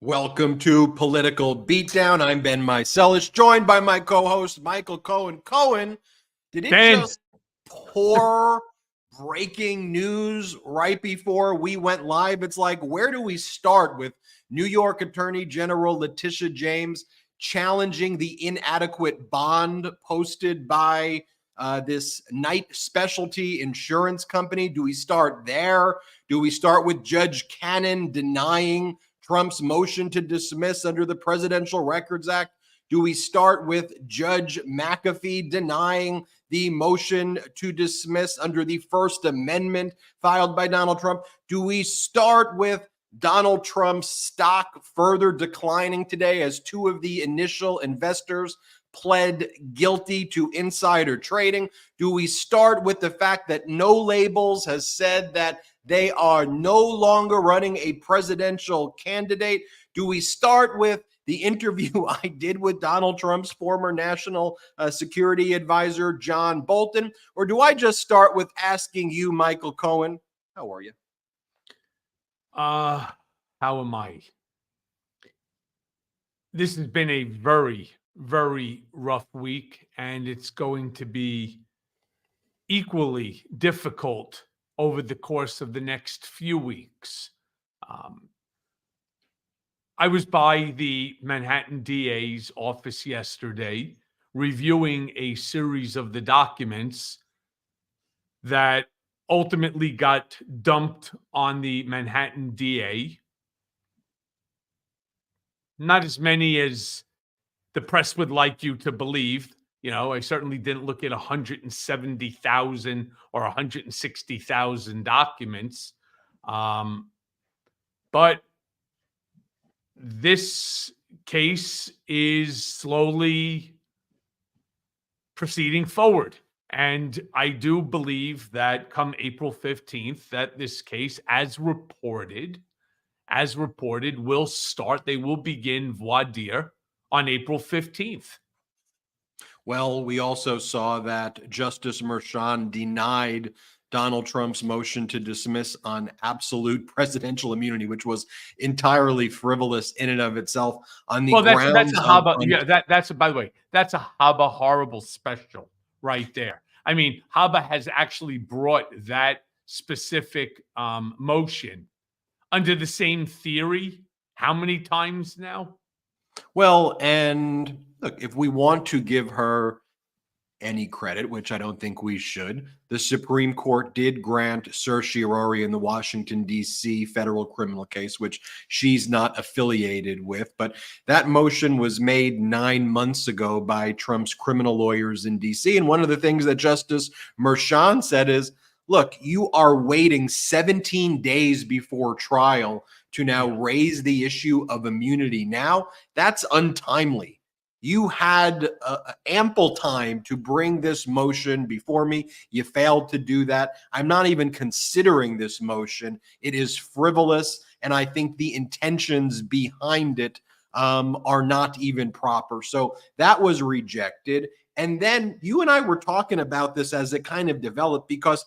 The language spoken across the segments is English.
Welcome to Political Beatdown. I'm Ben Meiselas, joined by my co-host, Michael Cohen. Cohen, did it just pour breaking news right before we went live? It's like, where do we start with New York Attorney General Letitia James challenging the inadequate bond posted by this night specialty insurance company? Do we start there? Do we start with Judge Cannon denying Trump's motion to dismiss under the Presidential Records Act? Do we start with Judge McAfee denying the motion to dismiss under the First Amendment filed by Donald Trump? Do we start with Donald Trump's stock further declining today as two of the initial investors pled guilty to insider trading? Do we start with the fact that No Labels has said that they are no longer running a presidential candidate? Do we start with the interview I did with Donald Trump's former national security advisor, John Bolton? Or do I just start with asking you, Michael Cohen, how are you? How am I? This has been a very, very rough week, and it's going to be equally difficult over the course of the next few weeks. I was by the Manhattan DA's office yesterday reviewing a series of the documents that ultimately got dumped on the Manhattan DA. Not as many as the press would like you to believe. You know, I certainly didn't look at 170,000 or 160,000 documents. But this case is slowly proceeding forward. And I do believe that come April 15th, that this case, as reported, will start. They will begin voir dire on April 15th. Well, we also saw that Justice Merchan denied Donald Trump's motion to dismiss on absolute presidential immunity, which was entirely frivolous in and of itself. On the grounds, that's a Haba. That's by the way, that's a Haba horrible special right there. I mean, Haba has actually brought that specific motion under the same theory how many times now? Well, and look, if we want to give her any credit, which I don't think we should, the Supreme Court did grant certiorari in the Washington, D.C. federal criminal case, which she's not affiliated with. But that motion was made 9 months ago by Trump's criminal lawyers in D.C. And one of the things that Justice Merchan said is, look, you are waiting 17 days before trial to now raise the issue of immunity now. That's untimely. You had ample time to bring this motion before me. You failed to do that. I'm not even considering this motion. It is frivolous, and I think the intentions behind it are not even proper. So that was rejected. And then you and I were talking about this as it kind of developed because,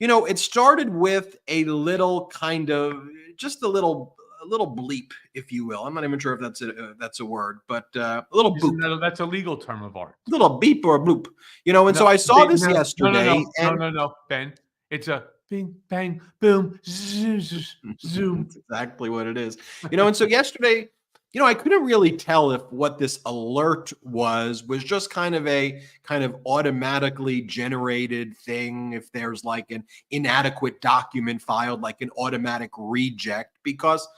you know, it started with a little kind of just a little bleep, if you will. I'm not even sure if that's a word, but a little boop. That's a legal term of art. A little beep or a bloop, you know. And so I saw this yesterday. No, Ben. It's a bing, bang, boom, zoom. That's exactly what it is, you know. And so yesterday, you know, I couldn't really tell if what this alert was just kind of automatically generated thing, if there's like an inadequate document filed, like an automatic reject, because,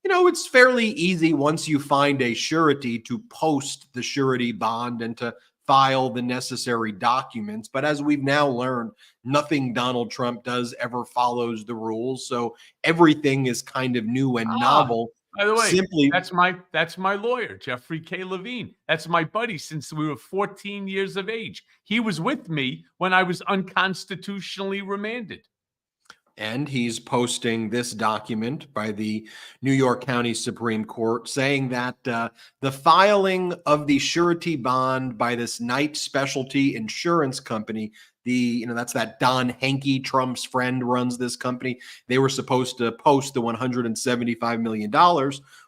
you know, it's fairly easy once you find a surety to post the surety bond and to file the necessary documents. But as we've now learned, nothing Donald Trump does ever follows the rules. So everything is kind of new and novel. By the way, that's my lawyer, Jeffrey K. Levine. That's my buddy since we were 14 years of age. He was with me when I was unconstitutionally remanded. And he's posting this document by the New York County Supreme Court saying that the filing of the surety bond by this night specialty insurance company, That's that Don Henke, Trump's friend, runs this company. They were supposed to post the $175 million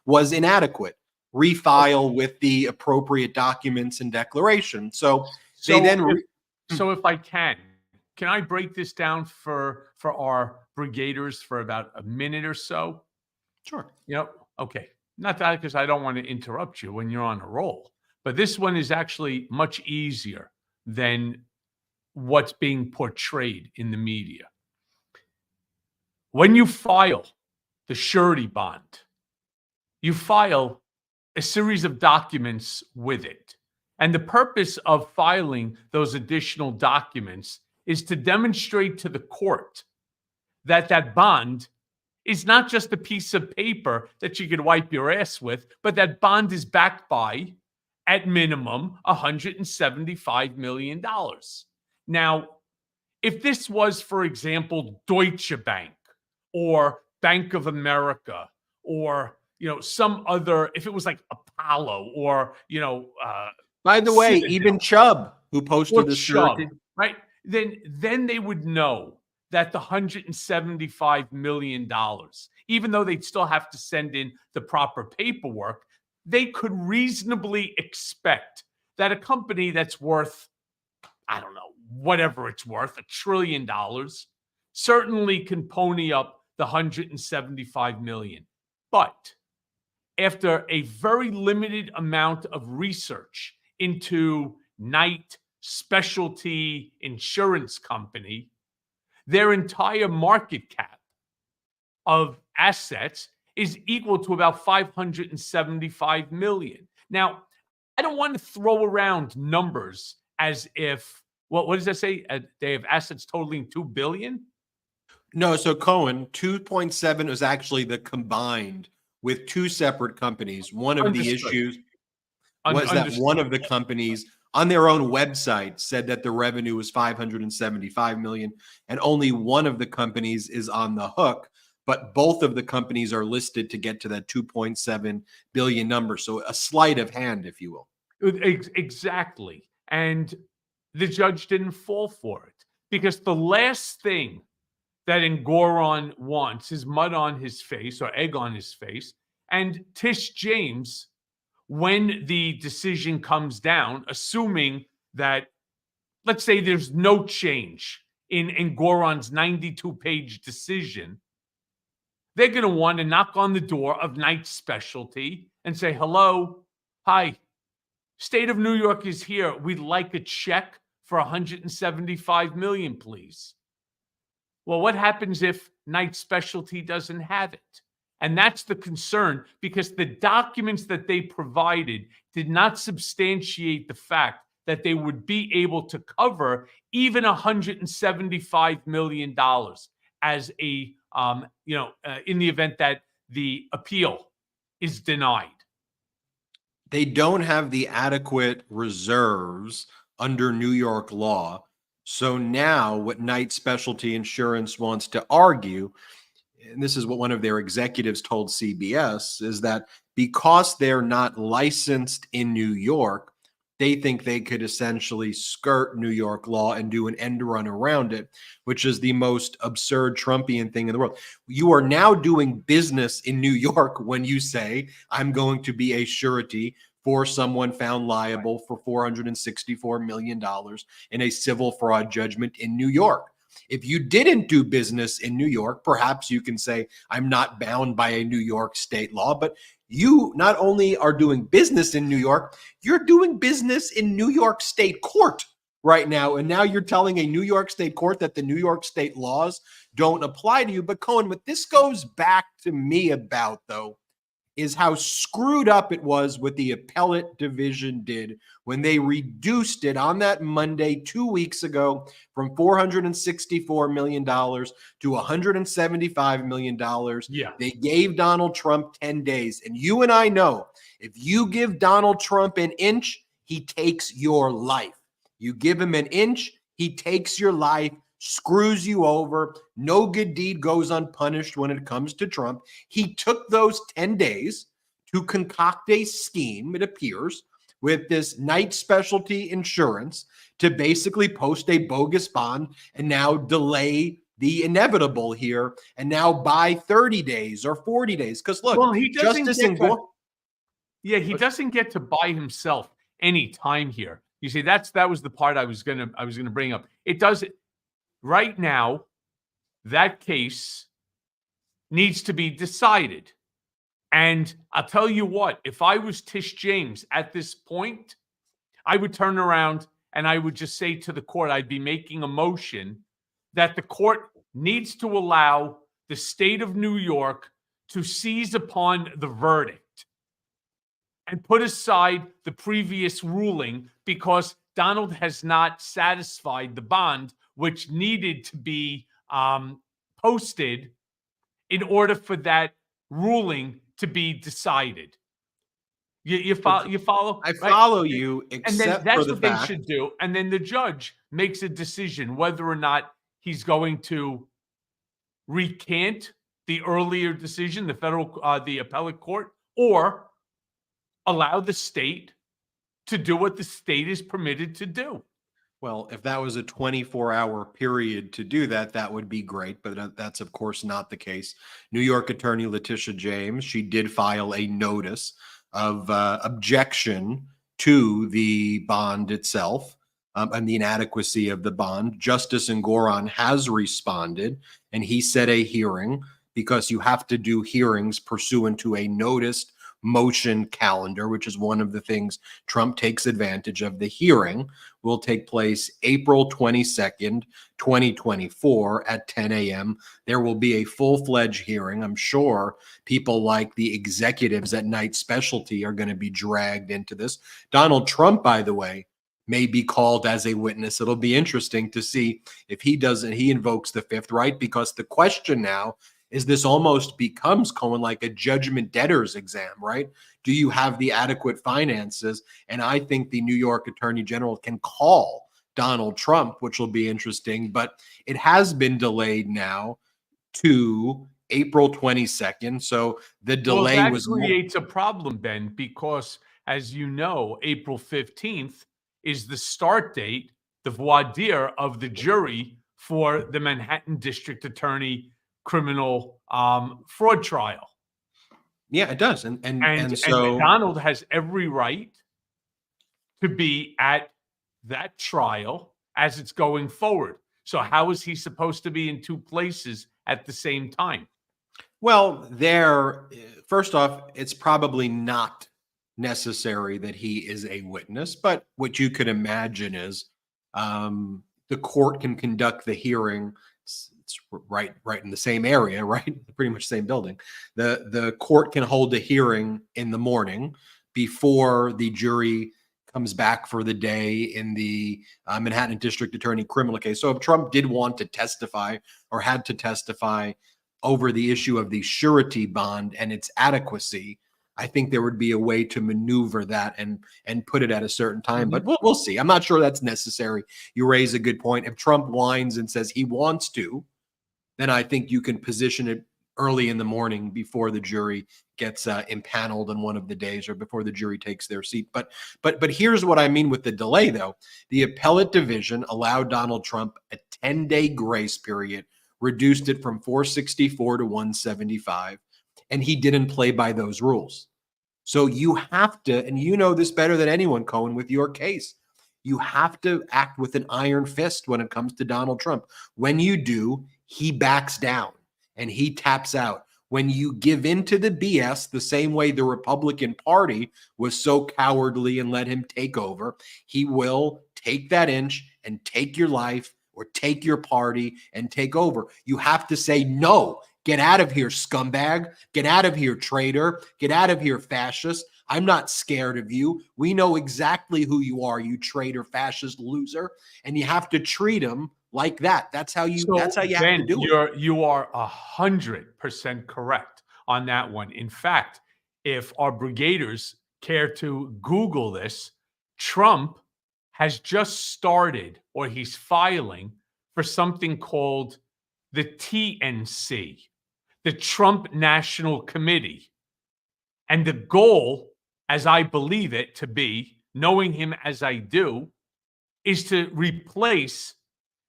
was inadequate. Refile with the appropriate documents and declaration. So they then. So if I can I break this down for our brigaders for about a minute or so? Sure. Okay. Not that because I don't want to interrupt you when you're on a roll, but this one is actually much easier than what's being portrayed in the media. When you file the surety bond, you file a series of documents with it. And the purpose of filing those additional documents is to demonstrate to the court that that bond is not just a piece of paper that you could wipe your ass with, but that bond is backed by, at minimum, $175 million. Now, if this was, for example, Deutsche Bank or Bank of America or, some other, if it was like Apollo or, by the way, Citadel, even Chubb, who posted the surety, right? Then they would know that the $175 million, even though they'd still have to send in the proper paperwork, they could reasonably expect that a company that's worth, I don't know, whatever it's worth, $1 trillion, certainly can pony up the $175 million. But after a very limited amount of research into Knight Specialty Insurance Company, their entire market cap of assets is equal to about $575 million. Now, I don't want to throw around numbers as if, what does that say? They have assets totaling $2 billion? No, so Cohen, 2.7 is actually the combined with two separate companies. One of the issues was that one of the companies on their own website said that the revenue was $575 million, and only one of the companies is on the hook, but both of the companies are listed to get to that 2.7 billion number. So a sleight of hand, if you will. Exactly. And the judge didn't fall for it because the last thing that Engoron wants is mud on his face or egg on his face. And Tish James, when the decision comes down, assuming that, let's say there's no change in Engoron's 92-page decision, they're going to want to knock on the door of Knight Specialty and say, hello, hi, State of New York is here. We'd like a check for $175 million, please. Well, what happens if Knight Specialty doesn't have it? And that's the concern, because the documents that they provided did not substantiate the fact that they would be able to cover even $175 million as a, in the event that the appeal is denied. They don't have the adequate reserves under New York law. So now what Knight Specialty Insurance wants to argue, and this is what one of their executives told CBS, is that because they're not licensed in New York, they think they could essentially skirt New York law and do an end run around it, which is the most absurd Trumpian thing in the world. You are now doing business in New York when you say, I'm going to be a surety for someone found liable for $464 million in a civil fraud judgment in New York. If you didn't do business in New York, perhaps you can say, I'm not bound by a New York state law, but you not only are doing business in New York, you're doing business in New York State court right now. And now you're telling a New York State court that the New York State laws don't apply to you. But Cohen, what this goes back to me about, though, is how screwed up it was what the appellate division did when they reduced it on that Monday 2 weeks ago from $464 million to $175 million. Yeah. They gave Donald Trump 10 days. And you and I know, if you give Donald Trump an inch, he takes your life. You give him an inch, he takes your life, screws you over. No good deed goes unpunished when it comes to Trump. He took those 10 days to concoct a scheme, it appears, with this night specialty insurance to basically post a bogus bond and now delay the inevitable here and now buy 30 days or 40 days. Because look, well, he doesn't Justice get and to, yeah, he doesn't get to buy himself any time here. You see, that was the part I was gonna bring up. It does right now. That case needs to be decided. And I'll tell you what, if I was Tish James at this point, I would turn around and I would just say to the court, I'd be making a motion that the court needs to allow the state of New York to seize upon the verdict and put aside the previous ruling because Donald has not satisfied the bond, which needed to be posted in order for that ruling to be decided. You follow? I Right? follow you, And except then that's for the what they fact should do. And then the judge makes a decision whether or not he's going to recant the earlier decision, the appellate court, or allow the state to do what the state is permitted to do. well, if that was a 24-hour period to do that, that would be great. But that's, of course, not the case. New York Attorney Letitia James, she did file a notice of objection to the bond itself and the inadequacy of the bond. Justice Engoron has responded, and he set a hearing because you have to do hearings pursuant to a noticed motion calendar, which is one of the things Trump takes advantage of. The hearing will take place April 22nd, 2024 at 10 a.m. There will be a full-fledged hearing. I'm sure people like the executives at Night Specialty are going to be dragged into this. Donald Trump, by the way, may be called as a witness. It'll be interesting to see if he invokes the fifth right, because the question now is this almost becomes, Cohen, like a judgment debtor's exam, right? Do you have the adequate finances? And I think the New York Attorney General can call Donald Trump, which will be interesting, but it has been delayed now to April 22nd. So the delay that was creates a problem, Ben, because as you know, April 15th is the start date, the voir dire of the jury for the Manhattan District Attorney criminal fraud trial. Yeah, it does. And so Donald has every right to be at that trial as it's going forward. So how is he supposed to be in two places at the same time? well, first off, it's probably not necessary that he is a witness, but what you could imagine is the court can conduct the hearing. It's right in the same area, right? Pretty much same building. The court can hold a hearing in the morning before the jury comes back for the day in the Manhattan District Attorney criminal case. So if Trump did want to testify or had to testify over the issue of the surety bond and its adequacy, I think there would be a way to maneuver that and put it at a certain time. But we'll see. I'm not sure that's necessary. You raise a good point. If Trump whines and says he wants to, then I think you can position it early in the morning before the jury gets impaneled on one of the days or before the jury takes their seat. But here's what I mean with the delay, though. The appellate division allowed Donald Trump a 10-day grace period, reduced it from 464 to 175, and he didn't play by those rules. So you have to, and you know this better than anyone, Cohen, with your case, you have to act with an iron fist when it comes to Donald Trump. When you do, he backs down and he taps out. When you give in to the BS, the same way the Republican Party was so cowardly and let him take over, he will take that inch and take your life or take your party and take over. You have to say, no, get out of here, scumbag. Get out of here, traitor. Get out of here, fascist. I'm not scared of you. We know exactly who you are, you traitor, fascist loser. And you have to treat him like that. That's how you have to do it. You are 100% correct on that one. In fact, if our brigaders care to Google this, Trump has just started, or he's filing for something called the TNC, the Trump National Committee. And the goal, as I believe it to be, knowing him as I do, is to replace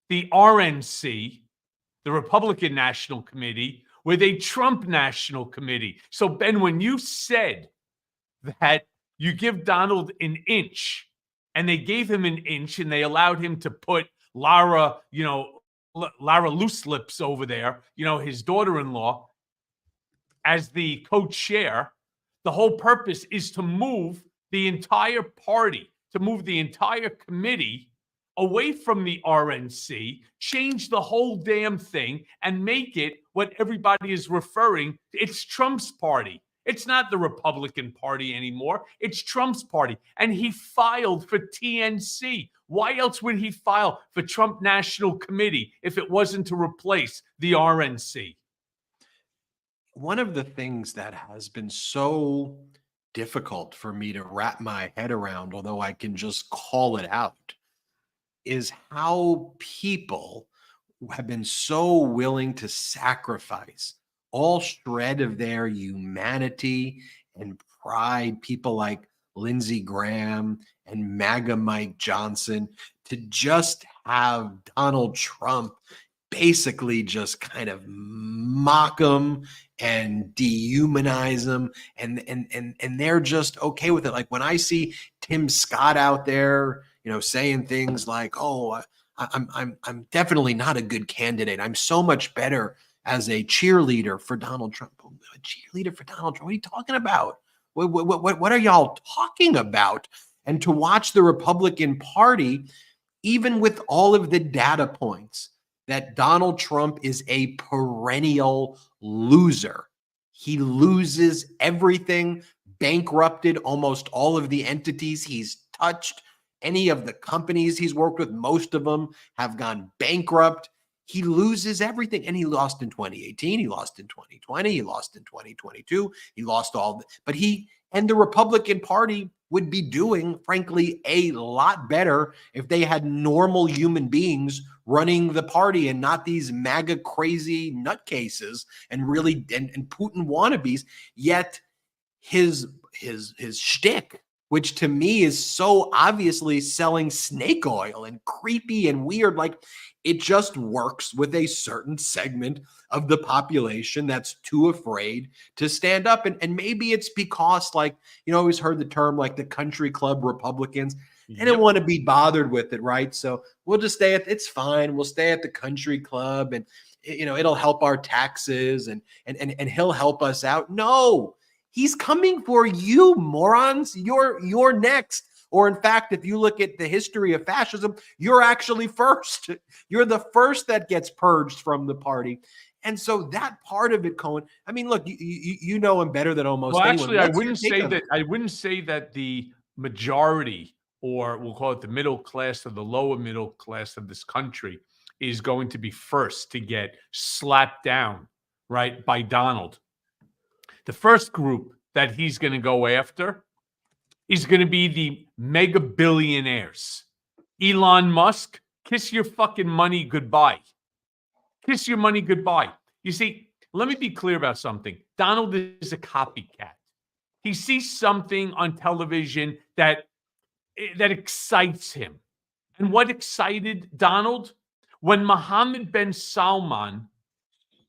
the RNC, the Republican National Committee, with a Trump National Committee. So, Ben, when you said that you give Donald an inch, and they gave him an inch, and they allowed him to put Lara Loose Lips over there, his daughter-in-law, as the co-chair, the whole purpose is to move the entire party, to move the entire committee away from the RNC, change the whole damn thing, and make it what everybody is referring to. It's Trump's party. It's not the Republican Party anymore. It's Trump's party. And he filed for TNC. Why else would he file for Trump National Committee if it wasn't to replace the RNC? One of the things that has been so difficult for me to wrap my head around, although I can just call it out, is how people have been so willing to sacrifice all shred of their humanity and pride, people like Lindsey Graham and MAGA Mike Johnson, to just have Donald Trump basically just kind of mock him and dehumanize him, and they're just okay with it. Like when I see Tim Scott out there, saying things like, "Oh, I'm definitely not a good candidate. I'm so much better as a cheerleader for Donald Trump." A cheerleader for Donald Trump? What are you talking about? What are y'all talking about? And to watch the Republican Party, even with all of the data points that Donald Trump is a perennial loser. He loses everything, bankrupted almost all of the entities he's touched. Any of the companies he's worked with, most of them have gone bankrupt. He loses everything. And he lost in 2018. He lost in 2020. He lost in 2022. He lost all. But he and the Republican Party would be doing, frankly, a lot better if they had normal human beings running the party and not these MAGA crazy nutcases and really and Putin wannabes. Yet his shtick, which to me is so obviously selling snake oil and creepy and weird, like it just works with a certain segment of the population that's too afraid to stand up. And maybe it's because, like, always heard the term like the country club Republicans. They didn't want to be bothered with it, right? So we'll just stay at, it's fine. We'll stay at the country club and, it'll help our taxes and he'll help us out. No, he's coming for you, morons. You're next. Or in fact, if you look at the history of fascism, you're actually first. You're the first that gets purged from the party. And so that part of it, Cohen, I mean, look, you know him better than almost anyone. Actually, I wouldn't say that the majority, or we'll call it the middle class or the lower middle class of this country, is going to be first to get slapped down, right, by Donald. The first group that he's going to go after is going to be the mega billionaires. Elon Musk, kiss your fucking money goodbye. Kiss your money goodbye. You see, let me be clear about something. Donald is a copycat. He sees something on television that excites him. And what excited Donald? When Mohammed bin Salman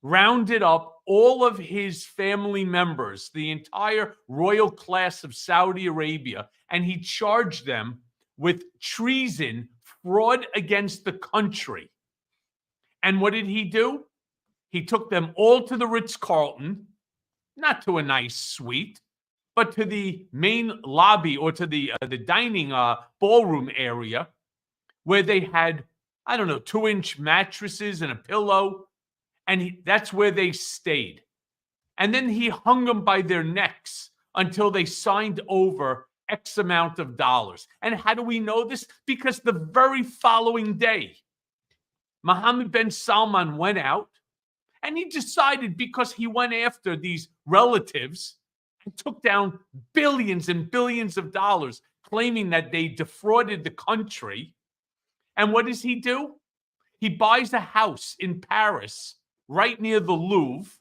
rounded up all of his family members, the entire royal class of Saudi Arabia, and he charged them with treason, fraud against the country. And what did he do? He took them all to the Ritz-Carlton, not to a nice suite, but to the main lobby or to the dining ballroom area where they had, 2-inch mattresses and a pillow. And that's where they stayed. And then he hung them by their necks until they signed over X amount of dollars. And how do we know this? Because the very following day, Mohammed bin Salman went out and he decided, because he went after these relatives and took down billions and billions of dollars, claiming that they defrauded the country. And what does he do? He buys a house in Paris right near the Louvre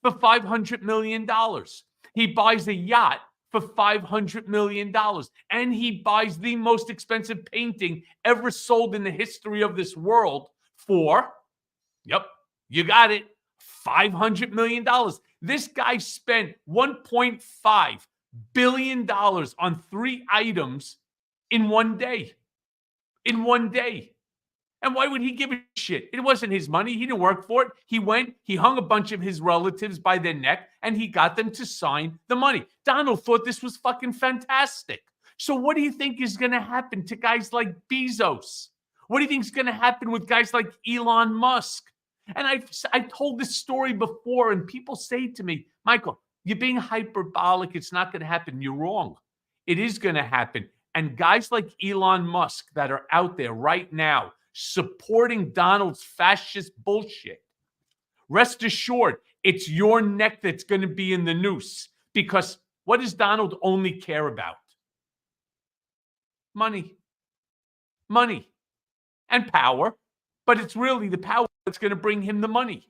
for $500 million. He buys a yacht for $500 million. And he buys the most expensive painting ever sold in the history of this world for, yep, you got it, $500 million. This guy spent $1.5 billion on 3 items in one day. In one day. And why would he give a shit? It wasn't his money. He didn't work for it. He went, he hung a bunch of his relatives by their neck, and he got them to sign the money. Donald thought this was fucking fantastic. So what do you think is going to happen to guys like Bezos? What do you think is going to happen with guys like Elon Musk? And I told this story before, and people say to me, Michael, you're being hyperbolic. It's not going to happen. You're wrong. It is going to happen. And guys like Elon Musk that are out there right now supporting Donald's fascist bullshit, rest assured, it's your neck that's going to be in the noose. Because what does Donald only care about? Money. Money. And power. But it's really the power that's going to bring him the money.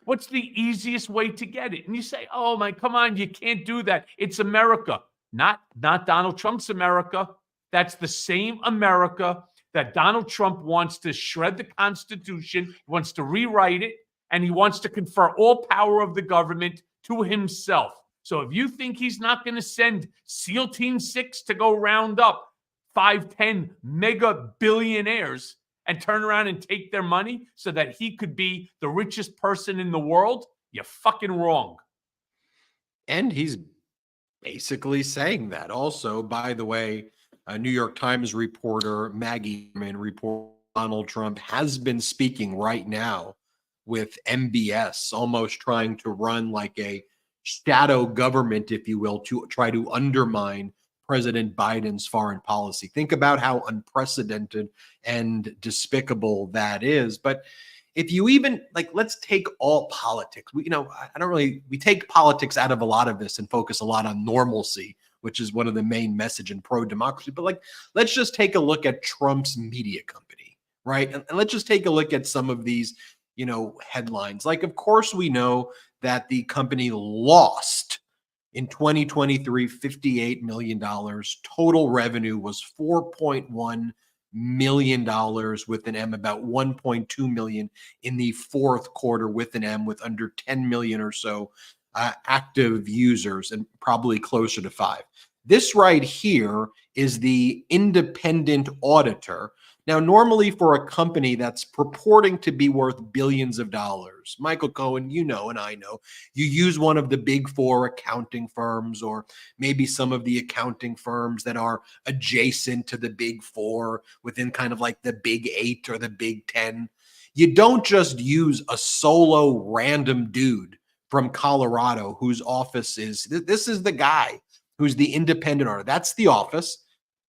What's the easiest way to get it? And you say, oh my, come on, you can't do that. It's America. Not Donald Trump's America. That's the same America that Donald Trump wants to shred the Constitution, wants to rewrite it, and he wants to confer all power of the government to himself. So if you think he's not going to send SEAL Team 6 to go round up 5, 10 mega billionaires and turn around and take their money so that he could be the richest person in the world, you're fucking wrong. And he's basically saying that. Also, by the way, a New York Times reporter, Maggie report, Donald Trump has been speaking right now with MBS, almost trying to run like a shadow government, if you will, to try to undermine President Biden's foreign policy. Think about how unprecedented and despicable that is. But if you even let's take all politics. We take politics out of a lot of this and focus a lot on normalcy, which is one of the main message in pro-democracy. But let's just take a look at Trump's media company, right? And let's just take a look at some of these, headlines. Of course, we know that the company lost in 2023, $58 million. Total revenue was $4.1 million with an M, about 1.2 million in the fourth quarter with an M, with under 10 million or so active users, and probably closer to 5. This right here is the independent auditor. Now, normally for a company that's purporting to be worth billions of dollars, Michael Cohen, and I know, you use one of the big 4 accounting firms, or maybe some of the accounting firms that are adjacent to the big 4 within kind of like the big 8 or the big 10. You don't just use a solo random dude from Colorado whose office is, this is the guy who's the independent auditor. That's the office.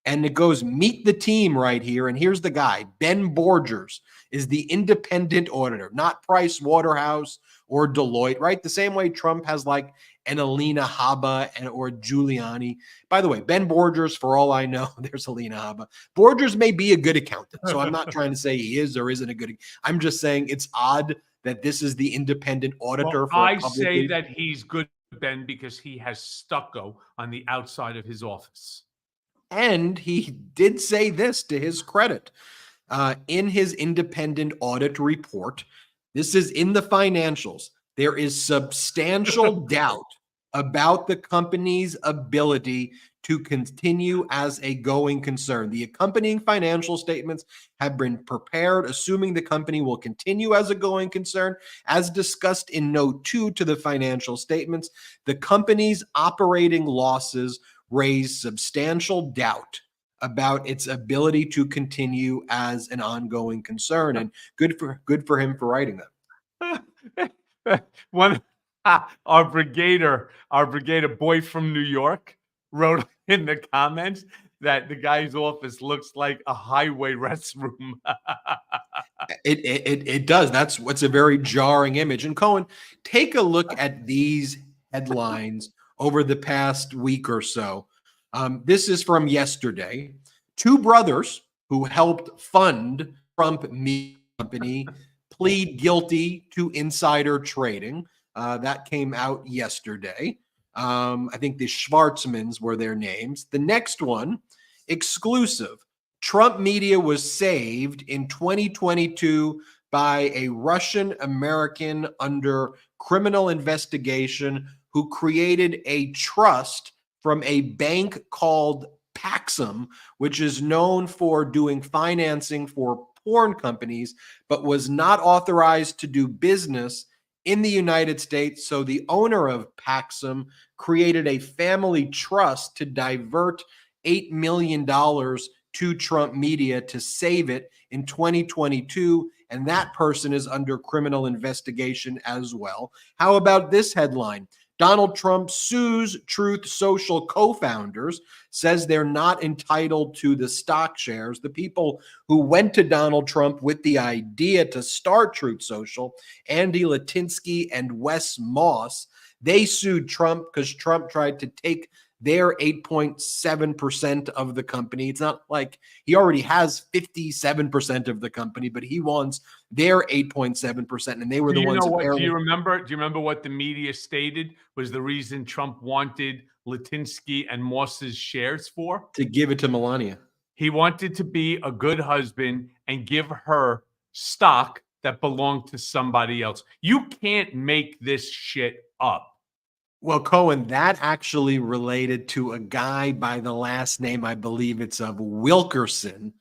And it goes, meet the team right here. And here's the guy. Ben Borgers is the independent auditor, not Price Waterhouse or Deloitte, right? The same way Trump has an Alina Habba or Giuliani. By the way, Ben Borgers, for all I know, there's Alina Habba. Borgers may be a good accountant. So I'm not trying to say he is or isn't a good. I'm just saying it's odd that this is the independent auditor. Well, I say that he's good, Ben, because he has stucco on the outside of his office. And he did say this to his credit in his independent audit report. This is in the financials. There is substantial doubt about the company's ability to continue as a going concern. The accompanying financial statements have been prepared, assuming the company will continue as a going concern. As discussed in note 2 to the financial statements, the company's operating losses raise substantial doubt about its ability to continue as an ongoing concern. And good for him for writing that. One, our brigader boy from New York wrote in the comments that the guy's office looks like a highway restroom. It does. That's what's a very jarring image. And Cohen, take a look at these headlines over the past week or so. This is from yesterday. 2 brothers who helped fund Trump Media Company plead guilty to insider trading. That came out yesterday. I think the Schwarzmans were their names. The next one, exclusive. Trump Media was saved in 2022 by a Russian American under criminal investigation who created a trust from a bank called Paxum, which is known for doing financing for porn companies, but was not authorized to do business in the United States. So the owner of Paxum created a family trust to divert $8 million to Trump Media to save it in 2022. And that person is under criminal investigation as well. How about this headline? Donald Trump sues Truth Social co-founders, says they're not entitled to the stock shares. The people who went to Donald Trump with the idea to start Truth Social, Andy Litinsky and Wes Moss, they sued Trump because Trump tried to take their 8.7% of the company. It's not like he already has 57% of the company, but he wants their 8.7%, and they were the ones. Do you remember what the media stated was the reason Trump wanted Litinsky and Moss's shares for? To give it to Melania. He wanted to be a good husband and give her stock that belonged to somebody else. You can't make this shit up. Well, Cohen, that actually related to a guy by the last name, I believe it's of Wilkerson,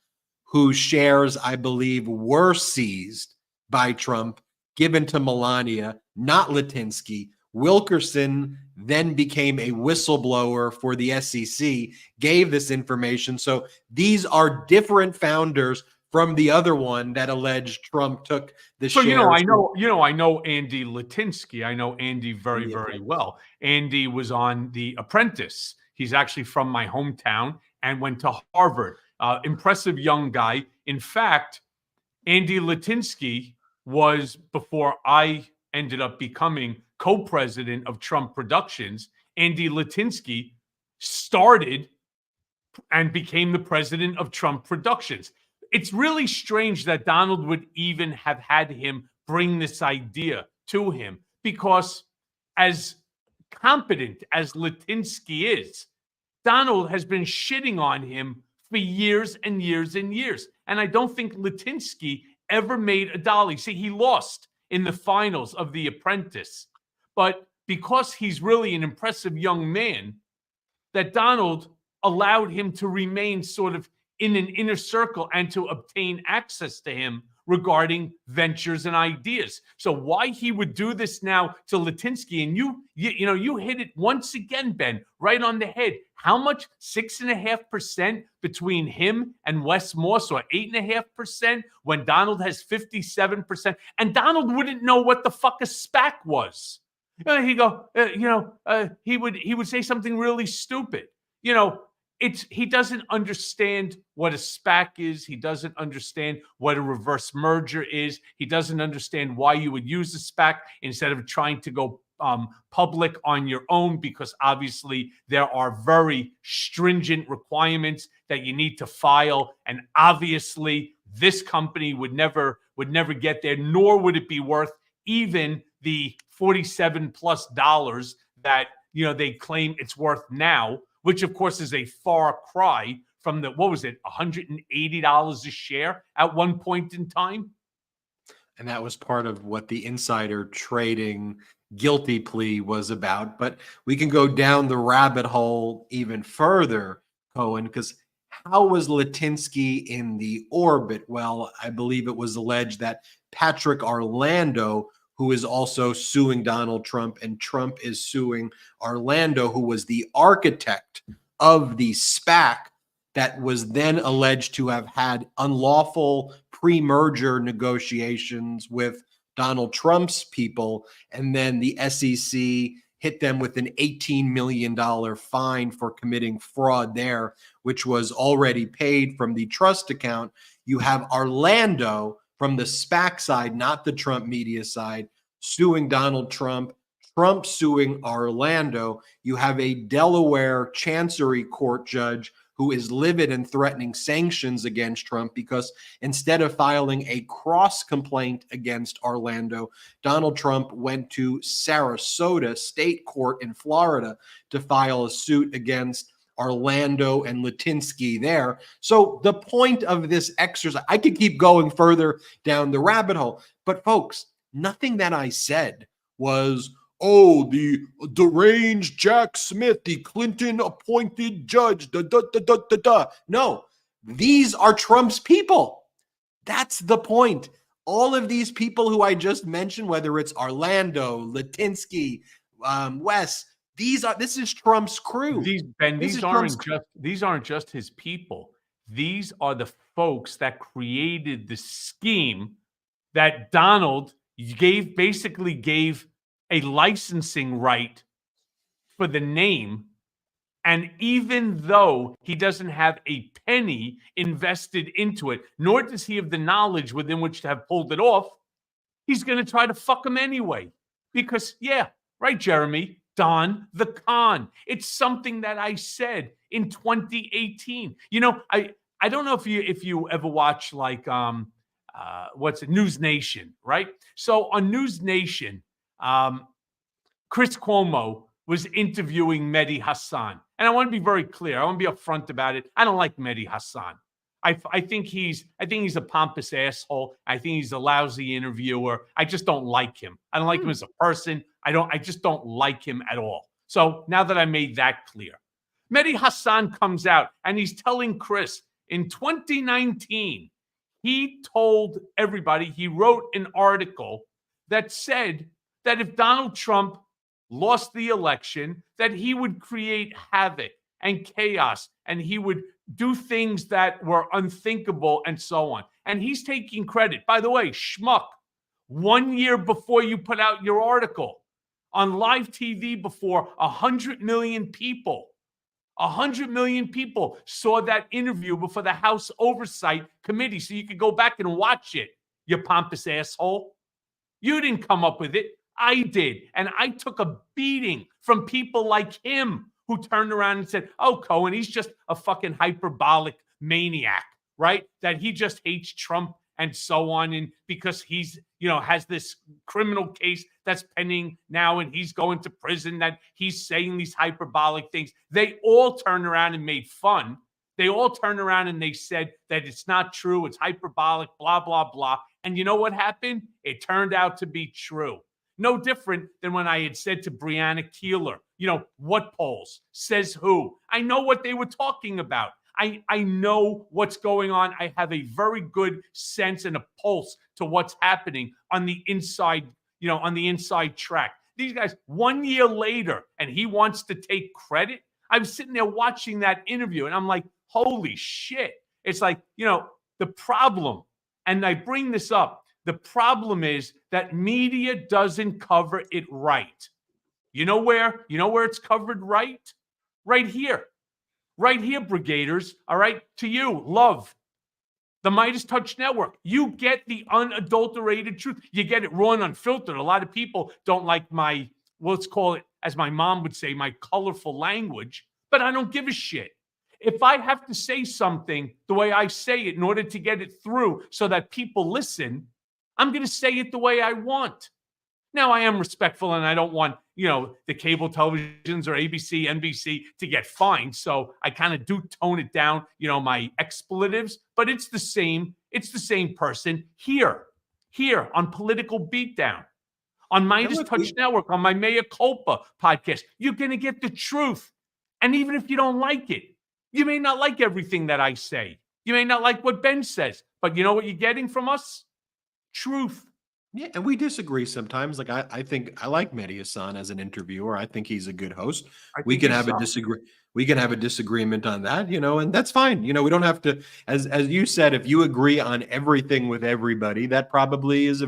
whose shares, I believe, were seized by Trump, given to Melania, not Litinsky. Wilkerson then became a whistleblower for the SEC, gave this information. So these are different founders from the other one that alleged Trump took the shares. I know Andy Litinsky. I know Andy very, very well. Andy was on The Apprentice. He's actually from my hometown and went to Harvard. Impressive young guy. In fact, Andy Litinsky was, before I ended up becoming co-president of Trump Productions, Andy Litinsky started and became the president of Trump Productions. It's really strange that Donald would even have had him bring this idea to him, because as competent as Litinsky is, Donald has been shitting on him for years and years and years. And I don't think Litinsky ever made a dollar. See, he lost in the finals of The Apprentice. But because he's really an impressive young man, that Donald allowed him to remain sort of in an inner circle and to obtain access to him regarding ventures and ideas. So why he would do this now to Litinsky, and you hit it once again, Ben, right on the head. How much? 6.5% between him and Wes Moss, or 8.5% when Donald has 57%. And Donald wouldn't know what the fuck a SPAC was. He would say something really stupid. He doesn't understand what a SPAC is. He doesn't understand what a reverse merger is. He doesn't understand why you would use a SPAC instead of trying to go public on your own, because obviously there are very stringent requirements that you need to file. And obviously this company would never get there, nor would it be worth even the $47+ that they claim it's worth now, which of course is a far cry from the, what was it, $180 a share at one point in time. And that was part of what the insider trading guilty plea was about. But we can go down the rabbit hole even further, Cohen, because how was Litinsky in the orbit? Well, I believe it was alleged that Patrick Orlando, who is also suing Donald Trump, and Trump is suing Orlando, who was the architect of the SPAC that was then alleged to have had unlawful pre-merger negotiations with Donald Trump's people. And then the SEC hit them with an $18 million fine for committing fraud there, which was already paid from the trust account. You have Orlando from the SPAC side, not the Trump media side, suing Donald Trump, Trump suing Orlando. You have a Delaware Chancery Court judge who is livid and threatening sanctions against Trump because instead of filing a cross complaint against Orlando, Donald Trump went to Sarasota State Court in Florida to file a suit against Orlando and Litinsky there. So the point of this exercise, I could keep going further down the rabbit hole, but folks, nothing that I said was, oh, the deranged Jack Smith, the Clinton appointed judge, No, these are Trump's people. That's the point. All of these people who I just mentioned, whether it's Orlando, Litinsky, Wes, this is Trump's crew. These aren't just his people. These are the folks that created the scheme that Donald basically gave a licensing right for the name. And even though he doesn't have a penny invested into it, nor does he have the knowledge within which to have pulled it off, he's going to try to fuck him anyway. Because, yeah, right, Jeremy, Don the Con. It's something that I said in 2018. You know, I don't know if you ever watch like News Nation, right? So on News Nation, Chris Cuomo was interviewing Mehdi Hassan. And I want to be very clear. I want to be upfront about it. I don't like Mehdi Hassan. I think he's a pompous asshole. I think he's a lousy interviewer. I just don't like him. I don't like him as a person. I just don't like him at all. So now that I made that clear, Mehdi Hassan comes out and he's telling Chris in 2019, he told everybody, he wrote an article that said that if Donald Trump lost the election, that he would create havoc and chaos and he would do things that were unthinkable and so on. And he's taking credit. By the way, schmuck, 1 year before you put out your article on live TV before 100 million people, 100 million people saw that interview before the House Oversight Committee. So you could go back and watch it, you pompous asshole. You didn't come up with it. I did. And I took a beating from people like him who turned around and said, oh, Cohen, he's just a fucking hyperbolic maniac, right? That he just hates Trump and so on. And because he's, has this criminal case that's pending now and he's going to prison, that he's saying these hyperbolic things. They all turned around and made fun. They all turned around and they said that it's not true. It's hyperbolic, blah, blah, blah. And you know what happened? It turned out to be true. No different than when I had said to Breonna Keeler, what polls? Says who? I know what they were talking about. I know what's going on. I have a very good sense and a pulse to what's happening on the inside, on the inside track. These guys, 1 year later, and he wants to take credit. I was sitting there watching that interview and I'm like, holy shit. It's like, the problem, and I bring this up, the problem is that media doesn't cover it right. You know where it's covered right? Right here. Right here, Brigaders. All right. To you, love. The Midas Touch Network. You get the unadulterated truth. You get it raw and unfiltered. A lot of people don't like my, let's call it, as my mom would say, my colorful language, but I don't give a shit. If I have to say something the way I say it in order to get it through so that people listen, I'm going to say it the way I want. Now, I am respectful and I don't want, the cable televisions or ABC, NBC to get fined. So I kind of do tone it down, my expletives, but it's the same person here on Political Beatdown, on Midas Touch Network, on my Mea Culpa podcast. You're going to get the truth. And even if you don't like it, you may not like everything that I say. You may not like what Ben says, but you know what you're getting from us? Truth. Yeah, and we disagree sometimes. Like I think I like Mehdi Hassan as an interviewer. I think he's a good host. We can have a disagreement on that, and that's fine. We don't have to, as you said, if you agree on everything with everybody, that probably is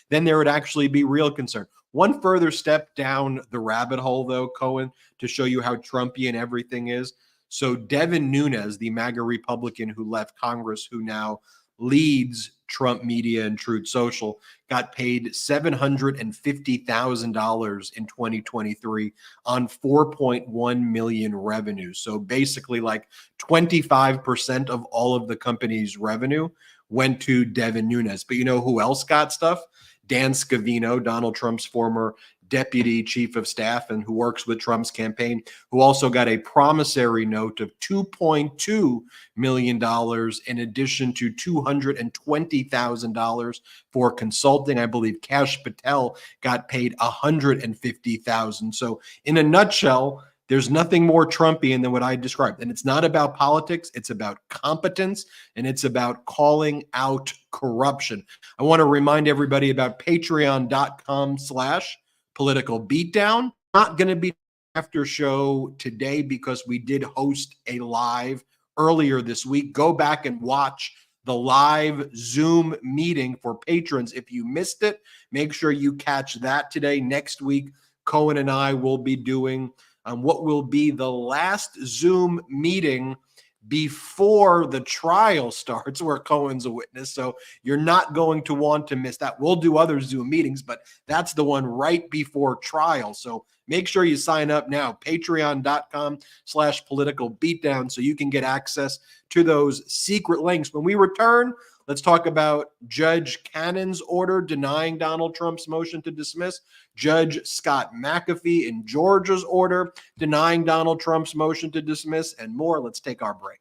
then there would actually be real concern. One further step down the rabbit hole, though, Cohen, to show you how Trumpian everything is. So Devin Nunes, the MAGA Republican who left Congress, who now leads Trump Media and Truth Social, got paid $750,000 in 2023 on 4.1 million revenue. So basically like 25% of all of the company's revenue went to Devin Nunes. But you know who else got stuff? Dan Scavino, Donald Trump's former deputy chief of staff and who works with Trump's campaign, who also got a promissory note of $2.2 million in addition to $220,000 for consulting. I believe Kash Patel got paid $150,000. So in a nutshell, there's nothing more Trumpian than what I described. And it's not about politics. It's about competence, and it's about calling out corruption. I want to remind everybody about patreon.com/political beatdown. Not going to be after show today because we did host a live earlier this week. Go back and watch the live Zoom meeting for patrons. If you missed it, make sure you catch that today. Next week, Cohen and I will be doing what will be the last Zoom meeting before the trial starts, where Cohen's a witness. So you're not going to want to miss that. We'll do other Zoom meetings, but that's the one right before trial. So make sure you sign up now, patreon.com/political beatdown, so you can get access to those secret links. When we return, let's talk about Judge Cannon's order denying Donald Trump's motion to dismiss, Judge Scott McAfee in Georgia's order denying Donald Trump's motion to dismiss, and more. Let's take our break.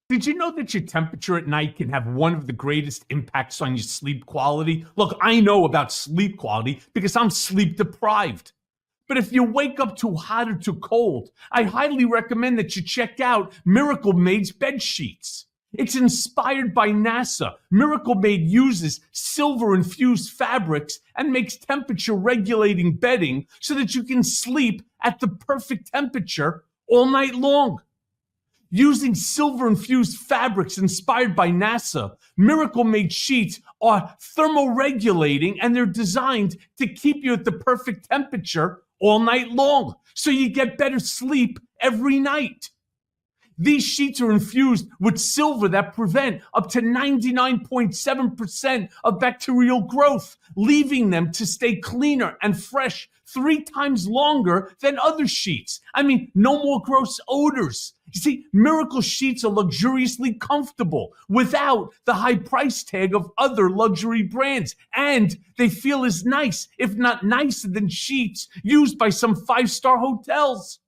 Did you know that your temperature at night can have one of the greatest impacts on your sleep quality? Look, I know about sleep quality because I'm sleep deprived. But if you wake up too hot or too cold, I highly recommend that you check out Miracle Made's bed sheets. It's inspired by NASA. Miracle Made uses silver-infused fabrics and makes temperature-regulating bedding so that you can sleep at the perfect temperature all night long. Using silver-infused fabrics inspired by NASA, Miracle Made sheets are thermoregulating, and they're designed to keep you at the perfect temperature all night long, so you get better sleep every night. These sheets are infused with silver that prevent up to 99.7% of bacterial growth, leaving them to stay cleaner and fresh 3 times longer than other sheets. I mean, no more gross odors. You see, Miracle sheets are luxuriously comfortable without the high price tag of other luxury brands, and they feel as nice, if not nicer, than sheets used by some 5-star hotels.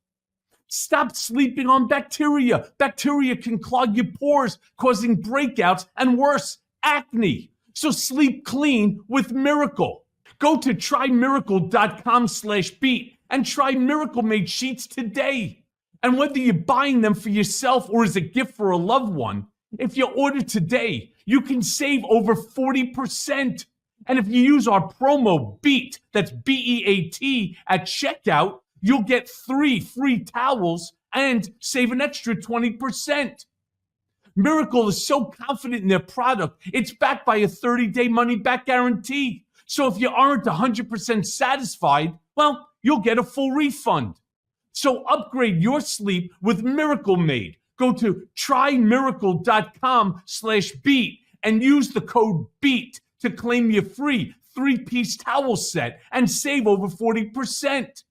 Stop sleeping on bacteria. Bacteria can clog your pores, causing breakouts and worse, acne. So sleep clean with Miracle. Go to trymiracle.com/beat and try Miracle Made sheets today. And whether you're buying them for yourself or as a gift for a loved one, if you order today, you can save over 40%. And if you use our promo BEAT, that's BEAT, at checkout, you'll get 3 free towels and save an extra 20%. Miracle is so confident in their product, it's backed by a 30-day money-back guarantee. So if you aren't 100% satisfied, well, you'll get a full refund. So upgrade your sleep with Miracle Made. Go to trymiracle.com/beat and use the code BEAT to claim your free 3-piece towel set and save over 40%.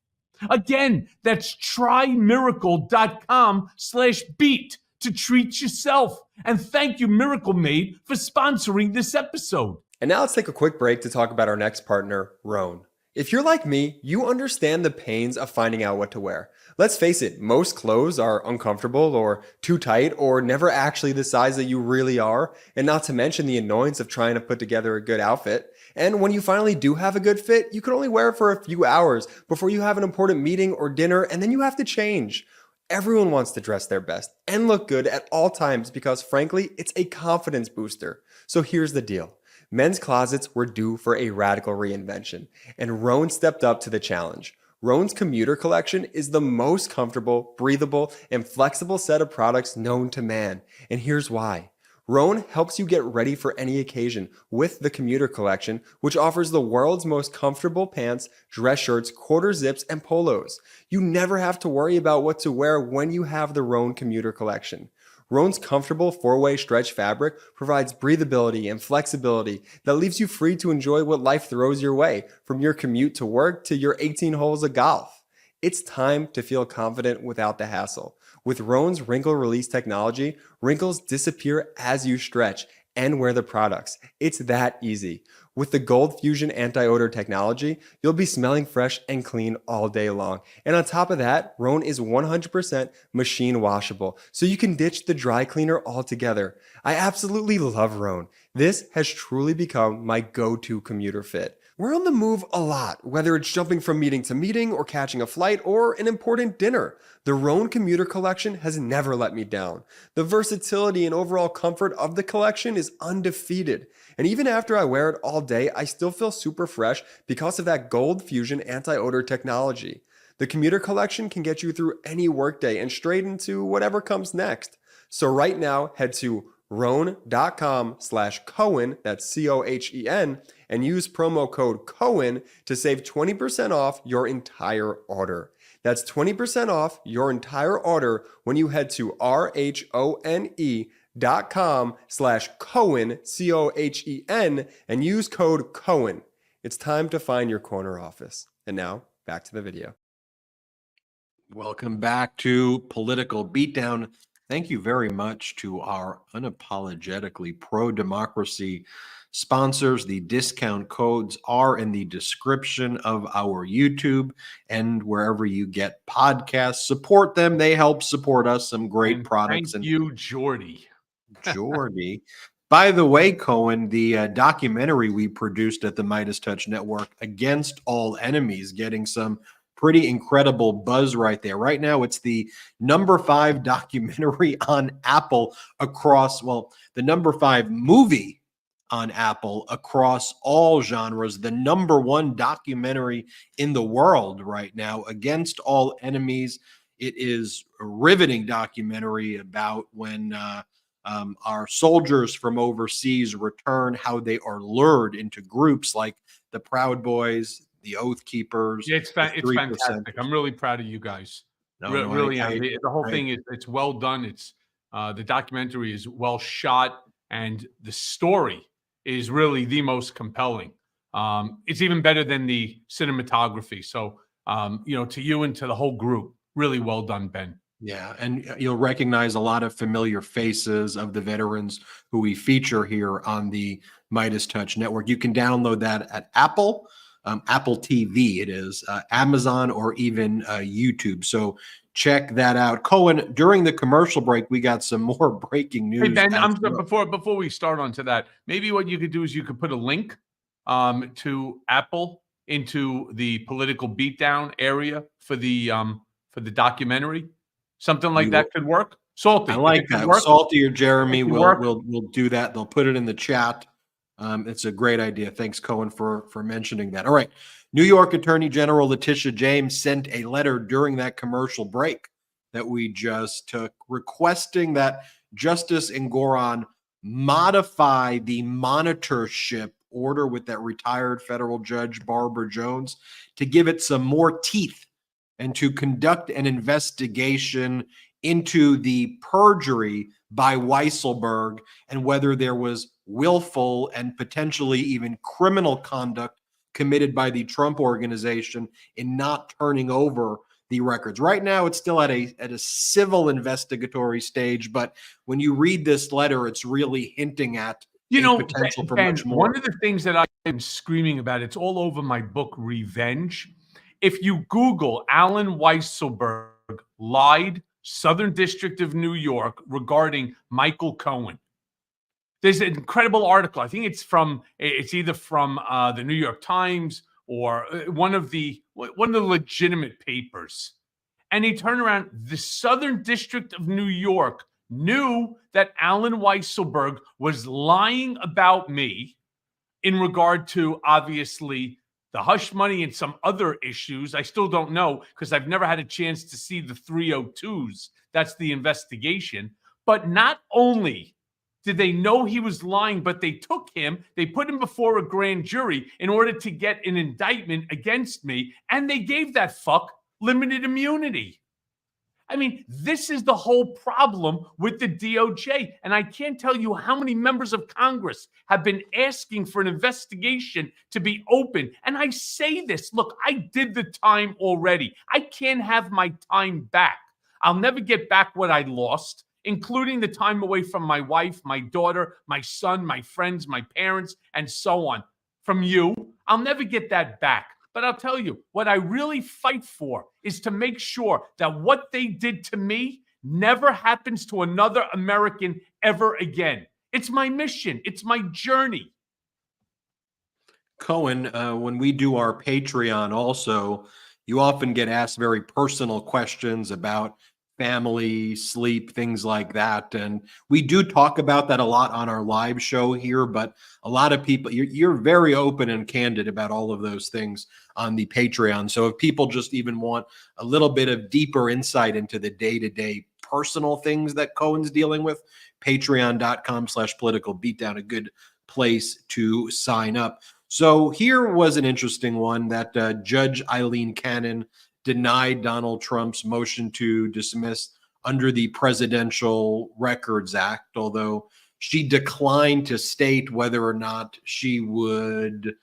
Again, that's trymiracle.com/beat to treat yourself. And thank you, Miracle Made, for sponsoring this episode. And now let's take a quick break to talk about our next partner, Roan. If you're like me, you understand the pains of finding out what to wear. Let's face it, most clothes are uncomfortable or too tight or never actually the size that you really are, and not to mention the annoyance of trying to put together a good outfit. And when you finally do have a good fit, you can only wear it for a few hours before you have an important meeting or dinner, and then you have to change. Everyone wants to dress their best and look good at all times because, frankly, it's a confidence booster. So here's the deal. Men's closets were due for a radical reinvention, and Roan stepped up to the challenge. Roan's commuter collection is the most comfortable, breathable, and flexible set of products known to man. And here's why. Roan helps you get ready for any occasion with the commuter collection, which offers the world's most comfortable pants, dress shirts, quarter zips, and polos. You never have to worry about what to wear when you have the Roan commuter collection. Roan's comfortable 4-way stretch fabric provides breathability and flexibility that leaves you free to enjoy what life throws your way, from your commute to work to your 18 holes of golf. It's time to feel confident without the hassle. With Roan's wrinkle release technology, wrinkles disappear as you stretch and wear the products. It's that easy. With the Gold Fusion anti-odor technology, you'll be smelling fresh and clean all day long. And on top of that, Roan is 100% machine washable, so you can ditch the dry cleaner altogether. I absolutely love Roan. This has truly become my go-to commuter fit. We're on the move a lot, whether it's jumping from meeting to meeting or catching a flight or an important dinner. The Roan Commuter Collection has never let me down. The versatility and overall comfort of the collection is undefeated. And even after I wear it all day, I still feel super fresh because of that Gold Fusion anti-odor technology. The Commuter Collection can get you through any workday and straight into whatever comes next. So right now, head to roan.com/Cohen, that's Cohen, and use promo code Cohen to save 20% off your entire order. That's 20% off your entire order when you head to RHONE.com/Cohen, Cohen, and use code Cohen. It's time to find your corner office. And now, back to the video. Welcome back to Political Beatdown. Thank you very much to our unapologetically pro-democracy sponsors. The discount codes are in the description of our YouTube and wherever you get podcasts. Support them. They help support us. Some great products. Thank you, Jordy. Jordy. By the way, Cohen, the documentary we produced at the Midas Touch Network, Against All Enemies, getting some pretty incredible buzz right there. Right now, it's the #5 documentary on Apple across, well, the #5 movie on Apple across all genres, the #1 documentary in the world right now, Against All Enemies. It is a riveting documentary about when our soldiers from overseas return, how they are lured into groups like the Proud Boys, the Oath Keepers. Yeah, it's fantastic. I'm really proud of you guys. Really am. The whole thing is, it's well done. It's the documentary is well shot, and the story is really the most compelling. It's even better than the cinematography. So, to you and to the whole group, really well done, Ben. Yeah, and you'll recognize a lot of familiar faces of the veterans who we feature here on the Midas Touch Network. You can download that at Apple TV, it is, Amazon, or even YouTube. So check that out. Cohen, during the commercial break, we got some more breaking news. Hey, Ben, before we start on to that, maybe what you could do is you could put a link to Apple into the Political Beatdown area for the documentary. Something like that could work. Salty, I like that. Salty or Jeremy will do that. They'll put it in the chat. It's a great idea. Thanks, Cohen, for mentioning that. All right. New York Attorney General Letitia James sent a letter during that commercial break that we just took, requesting that Justice Engoron modify the monitorship order with that retired federal judge Barbara Jones to give it some more teeth and to conduct an investigation into the perjury by Weisselberg and whether there was willful and potentially even criminal conduct committed by the Trump organization in not turning over the records. Right now, it's still at a civil investigatory stage, but when you read this letter, it's really hinting at potential for much more. One of the things that I've been screaming about, it's all over my book, Revenge. If you Google Alan Weisselberg lied, Southern District of New York, regarding Michael Cohen, there's an incredible article. I think it's either from the New York Times or one of the legitimate papers. And he turned around. The Southern District of New York knew that Alan Weisselberg was lying about me in regard to, obviously, the hush money and some other issues. I still don't know because I've never had a chance to see the 302s. That's the investigation. But not only did they know he was lying, but they put him before a grand jury in order to get an indictment against me, and they gave that fuck limited immunity. I mean, this is the whole problem with the DOJ. And I can't tell you how many members of Congress have been asking for an investigation to be open. And I say this, look, I did the time already. I can't have my time back. I'll never get back what I lost, including the time away from my wife, my daughter, my son, my friends, my parents, and so on. From you, I'll never get that back. But I'll tell you, what I really fight for is to make sure that what they did to me never happens to another American ever again. It's my mission. It's my journey. Cohen, when we do our Patreon also, you often get asked very personal questions about family, sleep, things like that. And we do talk about that a lot on our live show here, but a lot of people, you're very open and candid about all of those things on the Patreon. So if people just even want a little bit of deeper insight into the day-to-day personal things that Cohen's dealing with, patreon.com/political beatdown, a good place to sign up. So here was an interesting one that Judge Eileen Cannon denied Donald Trump's motion to dismiss under the Presidential Records Act, although she declined to state whether or not she would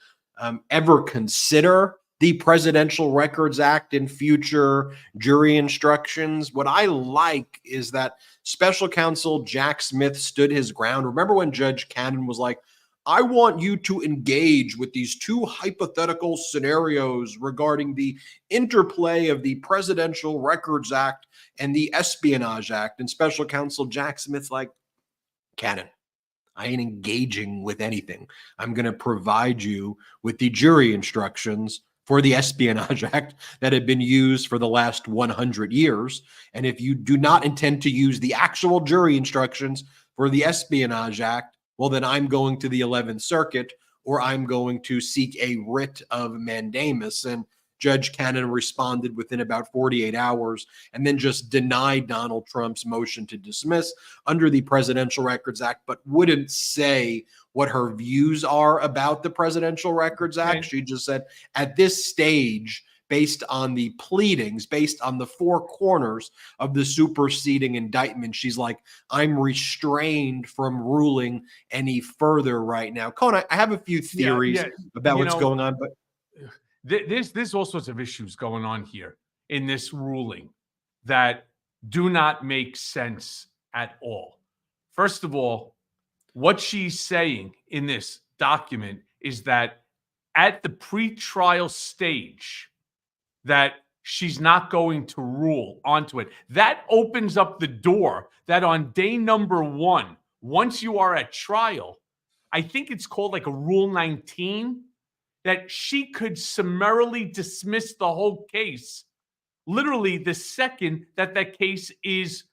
ever consider the Presidential Records Act in future jury instructions. What I like is that Special Counsel Jack Smith stood his ground. Remember when Judge Cannon was like, I want you to engage with these two hypothetical scenarios regarding the interplay of the Presidential Records Act and the Espionage Act. And Special Counsel Jack Smith's like, Cannon, I ain't engaging with anything. I'm going to provide you with the jury instructions for the Espionage Act that have been used for the last 100 years. And if you do not intend to use the actual jury instructions for the Espionage Act, well, then I'm going to the 11th Circuit, or I'm going to seek a writ of mandamus. And Judge Cannon responded within about 48 hours and then just denied Donald Trump's motion to dismiss under the Presidential Records Act, but wouldn't say what her views are about the Presidential Records Act. Okay. She just said at this stage, based on the pleadings, based on the four corners of the superseding indictment, she's like, I'm restrained from ruling any further right now. Cohen, I have a few theories about what's going on, but there's all sorts of issues going on here in this ruling that do not make sense at all. First of all, what she's saying in this document is that at the pretrial stage, that she's not going to rule onto it. That opens up the door that on day number one, once you are at trial, I think it's called like a Rule 19, that she could summarily dismiss the whole case literally the second that that case is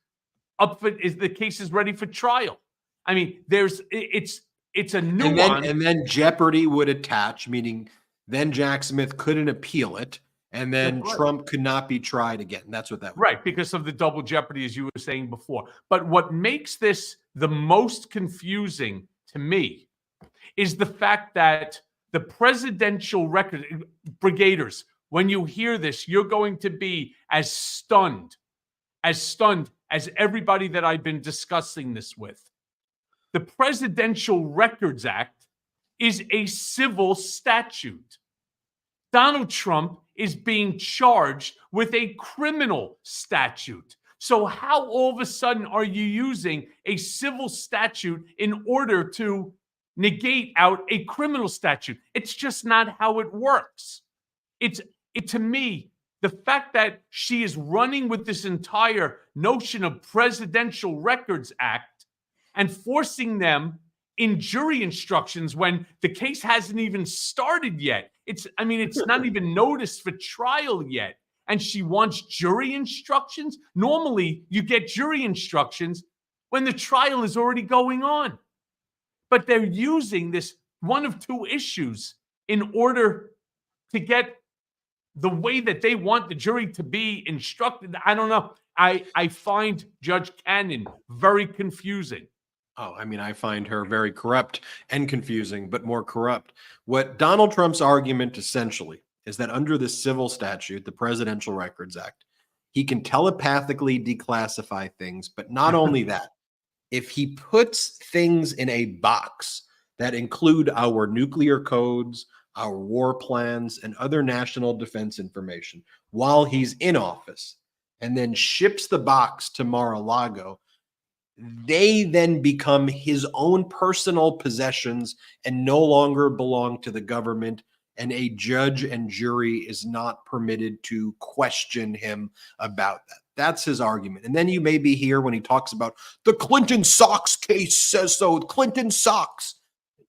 up for, is the case is ready for trial. I mean, it's a nuance. And then jeopardy would attach, meaning then Jack Smith couldn't appeal it. And then Trump could not be tried again. That's what that was. Right, because of the double jeopardy, as you were saying before. But what makes this the most confusing to me is the fact that the presidential record, brigaders, when you hear this, you're going to be as stunned as everybody that I've been discussing this with. The Presidential Records Act is a civil statute. Donald Trump is being charged with a criminal statute. So how all of a sudden are you using a civil statute in order to negate out a criminal statute? It's just not how it works. To me, the fact that she is running with this entire notion of Presidential Records Act and forcing them in jury instructions when the case hasn't even started yet. It's not even noticed for trial yet. And she wants jury instructions. Normally, you get jury instructions when the trial is already going on. But they're using this one of two issues in order to get the way that they want the jury to be instructed. I don't know. I find Judge Cannon very confusing. Oh, I find her very corrupt and confusing, but more corrupt. What Donald Trump's argument essentially is that under the civil statute, the Presidential Records Act, He can telepathically declassify things, but not only that, if he puts things in a box that include our nuclear codes, our war plans, and other national defense information while he's in office, and then ships the box to Mar-a-Lago, they then become his own personal possessions and no longer belong to the government. And a judge and jury is not permitted to question him about that. That's his argument. And then you may be here when he talks about the Clinton Socks case says so. Clinton Socks.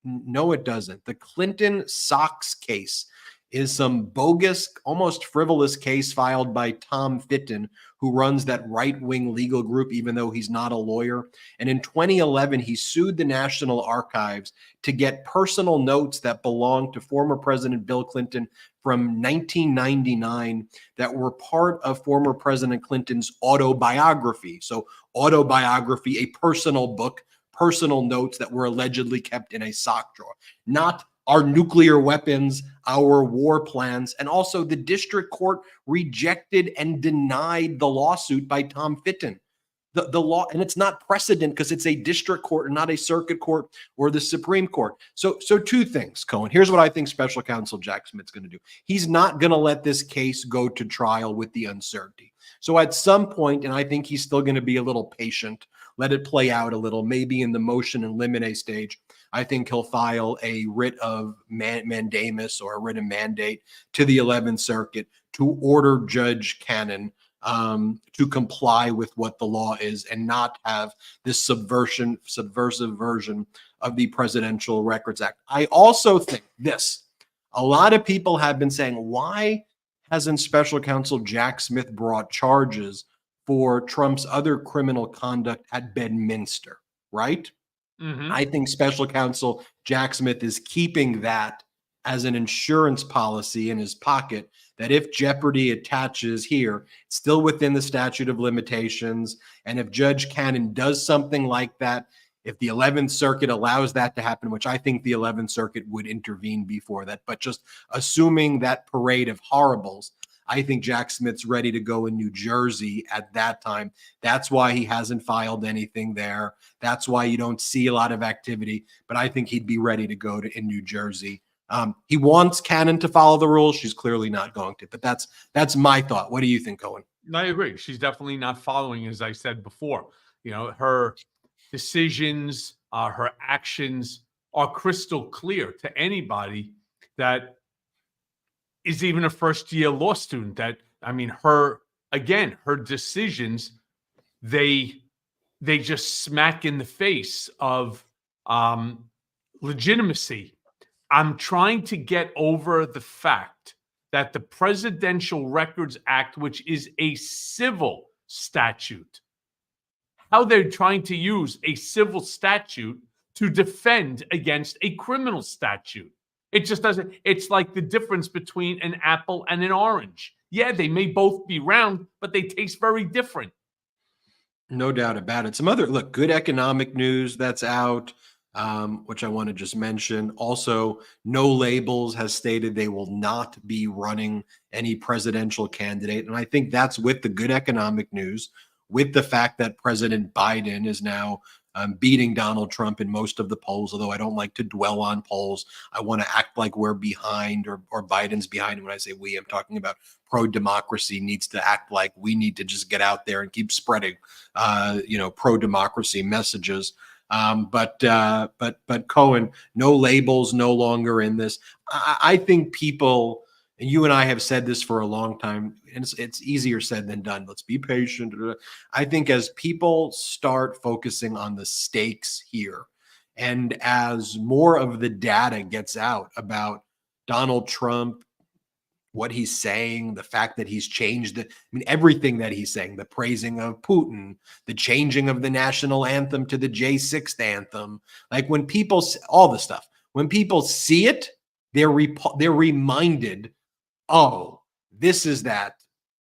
No, it doesn't. The Clinton Socks case is some bogus, almost frivolous case filed by Tom Fitton, who runs that right-wing legal group, even though he's not a lawyer. And in 2011, he sued the National Archives to get personal notes that belonged to former President Bill Clinton from 1999 that were part of former President Clinton's autobiography. So autobiography, a personal book, personal notes that were allegedly kept in a sock drawer, not our nuclear weapons, our war plans, and also the district court rejected and denied the lawsuit by Tom Fitton. The law, and it's not precedent because it's a district court and not a circuit court or the Supreme Court. So two things, Cohen. Here's what I think Special Counsel Jack Smith's going to do. He's not going to let this case go to trial with the uncertainty. So at some point, and I think he's still going to be a little patient, let it play out a little, maybe in the motion in limine stage, I think he'll file a writ of mandamus or a writ of mandate to the 11th Circuit to order Judge Cannon to comply with what the law is and not have this subversive version of the Presidential Records Act. I also think this. A lot of people have been saying, why hasn't Special Counsel Jack Smith brought charges for Trump's other criminal conduct at Bedminster, right? Mm-hmm. I think Special Counsel Jack Smith is keeping that as an insurance policy in his pocket, that if jeopardy attaches here, it's still within the statute of limitations. And if Judge Cannon does something like that, if the 11th Circuit allows that to happen, which I think the 11th Circuit would intervene before that, but just assuming that parade of horribles, I think Jack Smith's ready to go in New Jersey at that time. That's why he hasn't filed anything there. That's why you don't see a lot of activity, but I think he'd be ready to go in New Jersey. He wants Cannon to follow the rules. She's clearly not going to, but that's my thought. What do you think, Cohen? I agree. She's definitely not following, as I said before. You know, her decisions, her actions are crystal clear to anybody that is even a first-year law student. That, I mean, her decisions, they just smack in the face of legitimacy. I'm trying to get over the fact that the Presidential Records Act, which is a civil statute, how they're trying to use a civil statute to defend against a criminal statute. It just doesn't, it's like the difference between an apple and an orange. Yeah, they may both be round, but they taste very different. No doubt about it. Some other, good economic news that's out, which I want to just mention. Also, No Labels has stated they will not be running any presidential candidate. And I think that's with the good economic news, with the fact that President Biden is now beating Donald Trump in most of the polls, although I don't like to dwell on polls. I want to act like we're behind or Biden's behind. And when I say we, I'm talking about pro-democracy needs to act like we need to just get out there and keep spreading, pro-democracy messages. But Cohen, No Labels, no longer in this. I think people, and you and I have said this for a long time, and it's easier said than done. Let's be patient. I think as people start focusing on the stakes here, and as more of the data gets out about Donald Trump, what he's saying, the fact that he's changed everything that he's saying, the praising of Putin, the changing of the national anthem to the J6 anthem, like when people, all the stuff, when people see it, they're reminded, oh, this is that,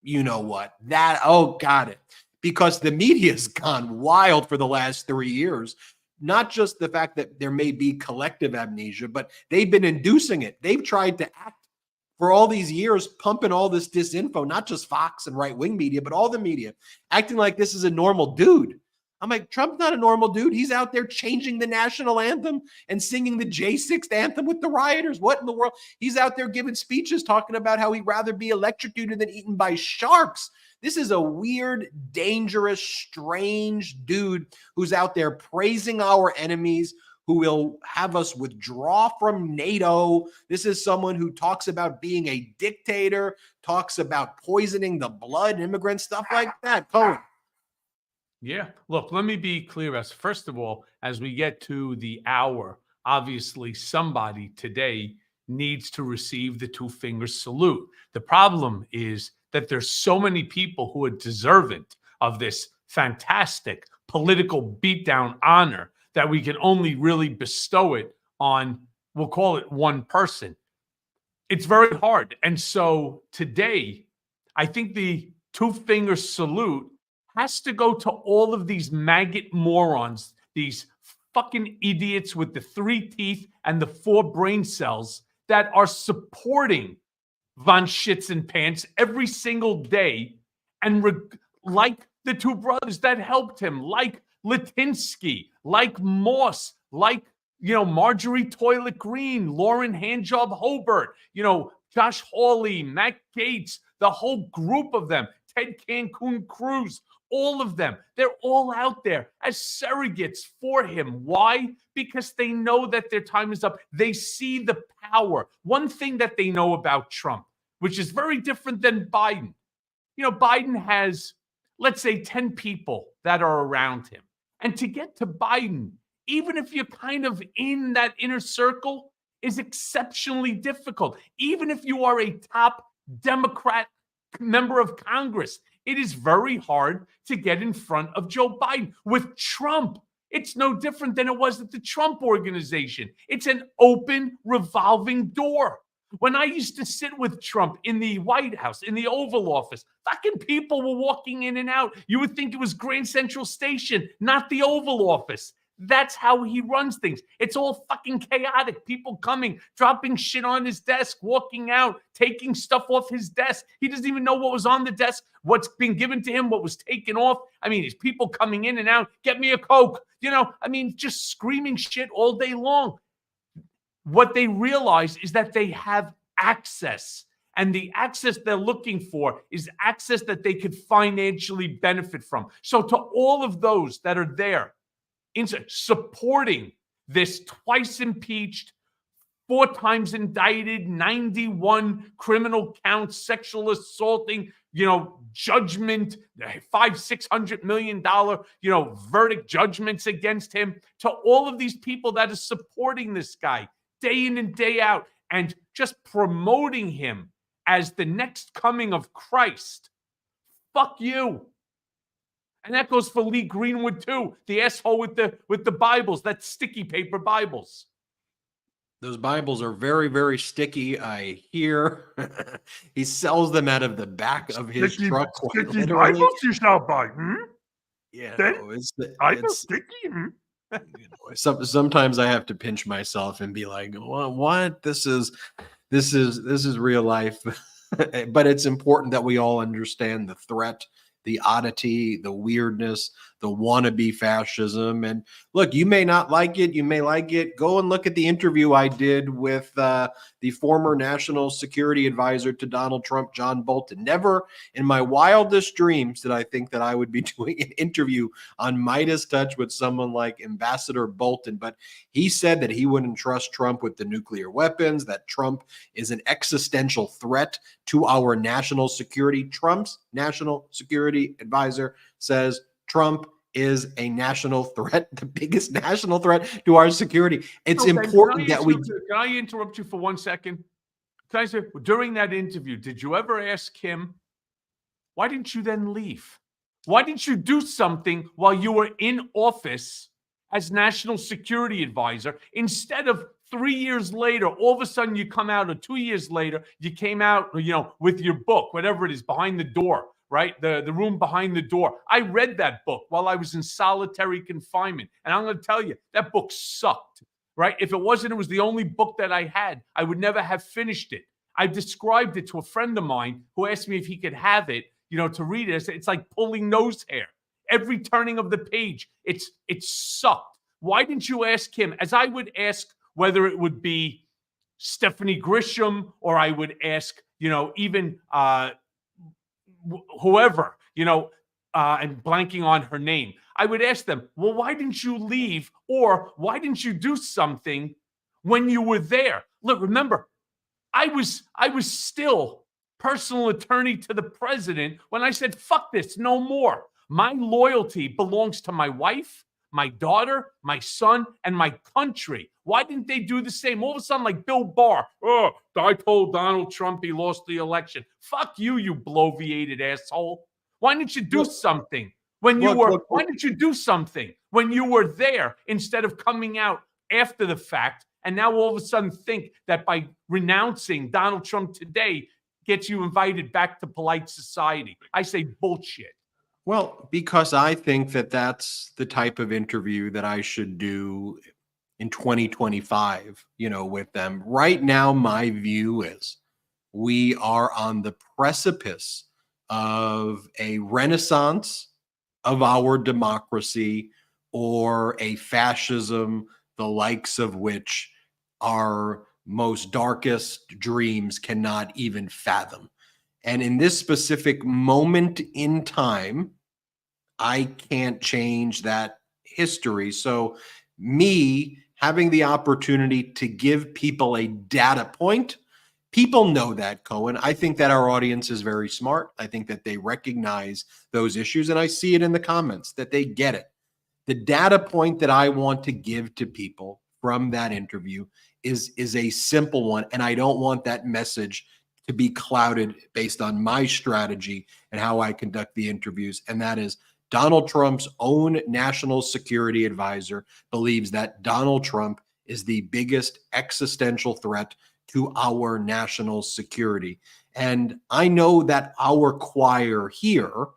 got it. Because the media's gone wild for the last 3 years. Not just the fact that there may be collective amnesia, but they've been inducing it. They've tried to act for all these years pumping all this disinfo, not just Fox and right-wing media, but all the media, acting like this is a normal dude. I'm like, Trump's not a normal dude. He's out there changing the national anthem and singing the J6 anthem with the rioters. What in the world? He's out there giving speeches talking about how he'd rather be electrocuted than eaten by sharks. This is a weird, dangerous, strange dude who's out there praising our enemies, who will have us withdraw from NATO. This is someone who talks about being a dictator, talks about poisoning the blood, immigrants, stuff like that. Cohen. Yeah. Look, let me be clear. First of all, as we get to the hour, obviously somebody today needs to receive the two-finger salute. The problem is that there's so many people who are deserving of this fantastic political beatdown honor that we can only really bestow it on, we'll call it one person. It's very hard. And so today, I think the two-finger salute has to go to all of these maggot morons, these fucking idiots with the 3 teeth and the 4 brain cells that are supporting von Shits and Pants every single day, and like the 2 brothers that helped him, like Litinsky, like Moss, like, Marjorie Toilet Green, Lauren Handjob Hobart, Josh Hawley, Matt Gaetz, the whole group of them, Ted Cancun Cruz, all of them. They're all out there as surrogates for him. Why? Because they know that their time is up. They see the power. One thing that they know about Trump, which is very different than Biden. Biden has, let's say, 10 people that are around him. And to get to Biden, even if you're kind of in that inner circle, is exceptionally difficult. Even if you are a top Democrat member of Congress, it is very hard to get in front of Joe Biden. With Trump, it's no different than it was at the Trump Organization. It's an open, revolving door. When I used to sit with Trump in the White House, in the Oval Office, fucking people were walking in and out. You would think it was Grand Central Station, not the Oval Office. That's how he runs things. It's all fucking chaotic. People coming, dropping shit on his desk, walking out, taking stuff off his desk. He doesn't even know what was on the desk, what's been given to him, what was taken off. I mean, there's people coming in and out. Get me a Coke. Just screaming shit all day long. What they realize is that they have access. And the access they're looking for is access that they could financially benefit from. So to all of those that are there, supporting this twice impeached, 4 times indicted, 91 criminal counts, sexual assaulting, judgment, $500-600 million, verdict judgments against him, to all of these people that are supporting this guy day in and day out and just promoting him as the next coming of Christ. Fuck you. And that goes for Lee Greenwood too, the asshole with the Bibles, that sticky paper Bibles. Those Bibles are very, very sticky. I hear he sells them out of the back of his truck. Sticky Bibles you shall buy. Yeah, it's sticky. Sometimes I have to pinch myself and be like, "What? This is real life." But it's important that we all understand the threat, the oddity, the weirdness, the wannabe fascism. And look, you may not like it. You may like it. Go and look at the interview I did with the former national security advisor to Donald Trump, John Bolton. Never in my wildest dreams did I think that I would be doing an interview on Midas Touch with someone like Ambassador Bolton. But he said that he wouldn't trust Trump with the nuclear weapons, that Trump is an existential threat to our national security. Trump's national security advisor says Trump is a national threat, the biggest national threat to our security. It's important that we... Can I interrupt you for 1 second? Can I say, during that interview, did you ever ask him, why didn't you then leave? Why didn't you do something while you were in office as national security advisor instead of 3 years later, all of a sudden you come out, or 2 years later, you came out, with your book, whatever it is, Behind the Door, right? The Room Behind the Door. I read that book while I was in solitary confinement. And I'm going to tell you, that book sucked, right? If it was the only book that I had, I would never have finished it. I've described it to a friend of mine who asked me if he could have it, to read it. I said, it's like pulling nose hair. Every turning of the page, it sucked. Why didn't you ask him? As I would ask whether it would be Stephanie Grisham, or I would ask, even whoever, and blanking on her name. I would ask them, well, why didn't you leave? Or why didn't you do something when you were there? Look, remember, I was still personal attorney to the president when I said, fuck this, no more. My loyalty belongs to my wife, my daughter, my son, and my country. Why didn't they do the same? All of a sudden, like Bill Barr, I told Donald Trump he lost the election. Fuck you, you bloviated asshole. Why didn't you do something when you were? Why didn't you do something when you were there instead of coming out after the fact? And now all of a sudden think that by renouncing Donald Trump today gets you invited back to polite society. I say bullshit. Well, because I think that that's the type of interview that I should do in 2025, with them. Right now, my view is we are on the precipice of a renaissance of our democracy, or a fascism, the likes of which our most darkest dreams cannot even fathom. And in this specific moment in time, I can't change that history. So me having the opportunity to give people a data point, people know that, Cohen. I think that our audience is very smart. I think that they recognize those issues, and I see it in the comments that they get it. The data point that I want to give to people from that interview is a simple one, and I don't want that message to be clouded based on my strategy and how I conduct the interviews, and that is Donald Trump's own national security advisor believes that Donald Trump is the biggest existential threat to our national security. And I know that our choir here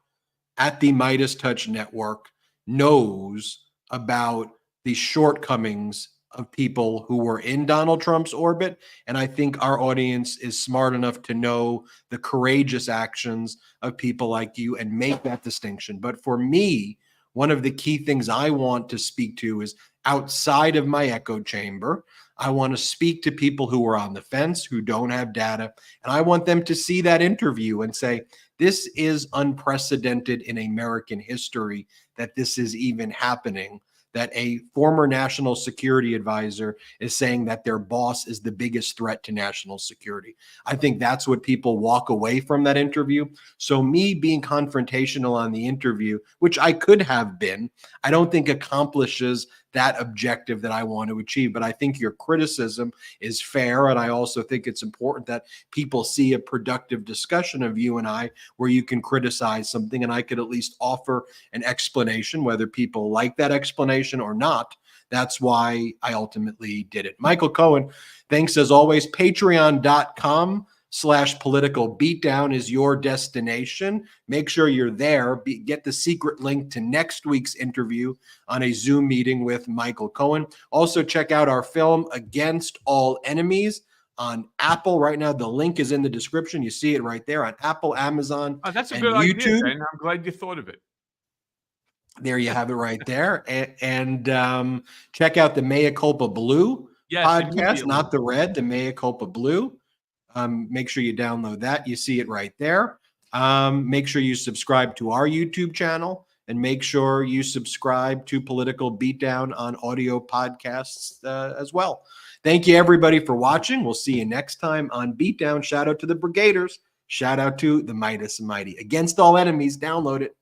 at the Midas Touch Network knows about the shortcomings of people who were in Donald Trump's orbit. And I think our audience is smart enough to know the courageous actions of people like you and make that distinction. But for me, one of the key things I want to speak to is outside of my echo chamber. I want to speak to people who are on the fence, who don't have data, and I want them to see that interview and say, this is unprecedented in American history that this is even happening, that a former national security advisor is saying that their boss is the biggest threat to national security. I think that's what people walk away from that interview. So me being confrontational on the interview, which I could have been, I don't think accomplishes that objective that I want to achieve. But I think your criticism is fair. And I also think it's important that people see a productive discussion of you and I, where you can criticize something and I could at least offer an explanation, whether people like that explanation or not. That's why I ultimately did it. Michael Cohen, thanks as always. Patreon.com/political beatdown is your destination. Make sure you're there. Get the secret link to next week's interview on a Zoom meeting with Michael Cohen. Also, check out our film Against All Enemies on Apple. Right now, the link is in the description. You see it right there on Apple, Amazon, That's a and good YouTube. idea, and I'm glad you thought of it. There you have it right there. And check out the Mea Culpa Blue podcast, not the red, the Mea Culpa Blue. Make sure you download that. You see it right there. Make sure you subscribe to our YouTube channel, and make sure you subscribe to Political Beatdown on audio podcasts as well. Thank you, everybody, for watching. We'll see you next time on Beatdown. Shout out to the Brigaders. Shout out to the Midas and Mighty. Against All Enemies. Download it.